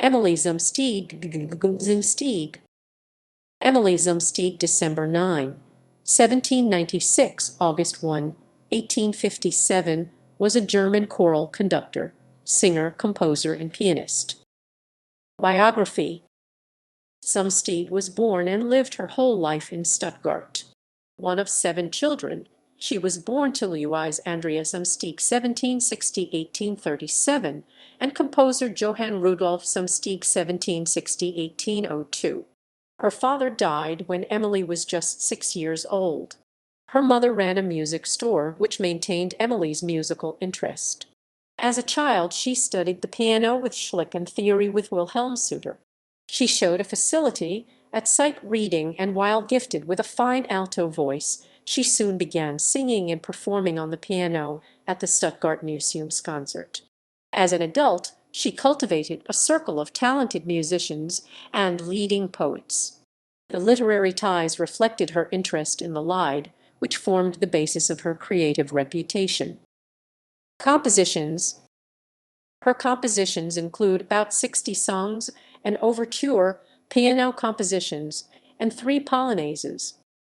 Emilie Zumsteeg, Emilie Zumsteeg, December 9, 1796, August 1, 1857, was a German choral conductor, singer, composer, and pianist. Biography. Zumsteeg was born and lived her whole life in Stuttgart. One of 7 children, she was born to Louise Andrea Zumsteeg (1760–1837) and composer Johann Rudolf Zumsteeg (1760–1802). Her father died when Emilie was just 6 years old. Her mother ran a music store, which maintained Emilie's musical interest. As a child, she studied the piano with Schlick and theory with Wilhelm Suter. She showed a facility at sight reading, and while gifted with a fine alto voice, she soon began singing and performing on the piano at the Stuttgart Museumskonzert. As an adult, she cultivated a circle of talented musicians and leading poets. The literary ties reflected her interest in the Lied, which formed the basis of her creative reputation. Compositions. Her compositions include about 60 songs, an overture, piano compositions, and 3 polonaises.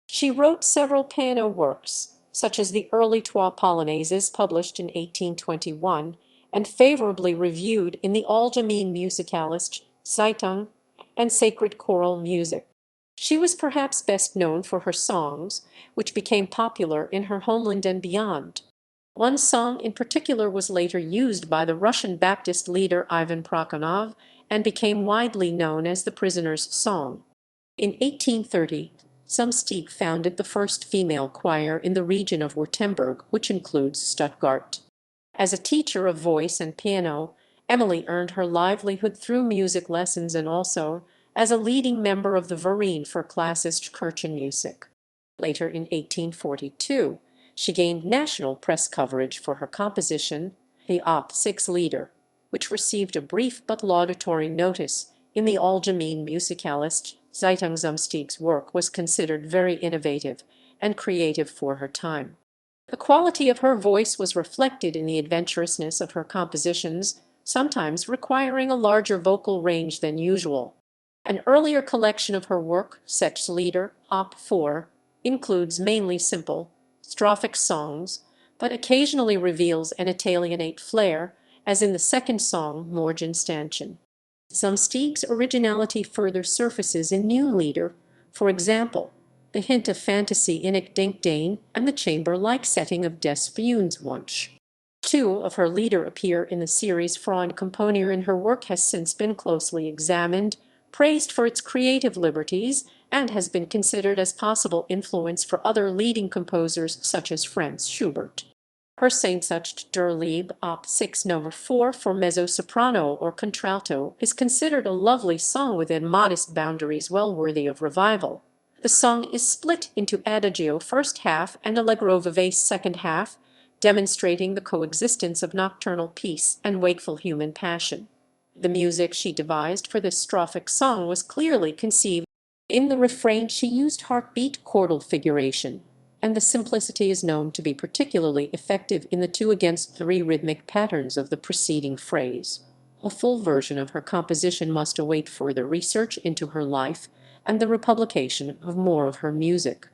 She wrote several piano works, such as the early Trois Polonaises published in 1821 and favorably reviewed in the Allgemeine Musikalische Zeitung and Sacred Choral Music. She was perhaps best known for her songs, which became popular in her homeland and beyond. One song in particular was later used by the Russian Baptist leader Ivan Prokhorov and became widely known as the Prisoner's Song. In 1830, Zumsteeg founded the first female choir in the region of Württemberg, which includes Stuttgart. As a teacher of voice and piano, Emilie earned her livelihood through music lessons and also as a leading member of the Verein für Klassische Kirchenmusik. Later in 1842, she gained national press coverage for her composition, the Op. 6 Lieder, which received a brief but laudatory notice in the Allgemeine Musikalische Zeitung. Zumsteeg's work was considered very innovative and creative for her time. The quality of her voice was reflected in the adventurousness of her compositions, sometimes requiring a larger vocal range than usual. An earlier collection of her work, Sechs Lieder, Op. 4, includes mainly simple, strophic songs, but occasionally reveals an Italianate flair, as in the second song, Morgensternchen. Zumsteeg's originality further surfaces in new Lieder, for example, the hint of fantasy in Ich denk dein and the chamber-like setting of Des Wunsch. 2 of her Lieder appear in the series Freund Componer, and her work has since been closely examined, praised for its creative liberties, and has been considered as possible influence for other leading composers such as Franz Schubert. Her Sehnsucht der Liebe, Op. 6 No. 4 for mezzo-soprano or contralto, is considered a lovely song within modest boundaries well worthy of revival. The song is split into adagio first half and allegro vivace second half, demonstrating the coexistence of nocturnal peace and wakeful human passion. The music she devised for this strophic song was clearly conceived. In the refrain she used heartbeat chordal figuration, and the simplicity is known to be particularly effective in the 2-against-3 rhythmic patterns of the preceding phrase. A full version of her composition must await further research into her life and the republication of more of her music.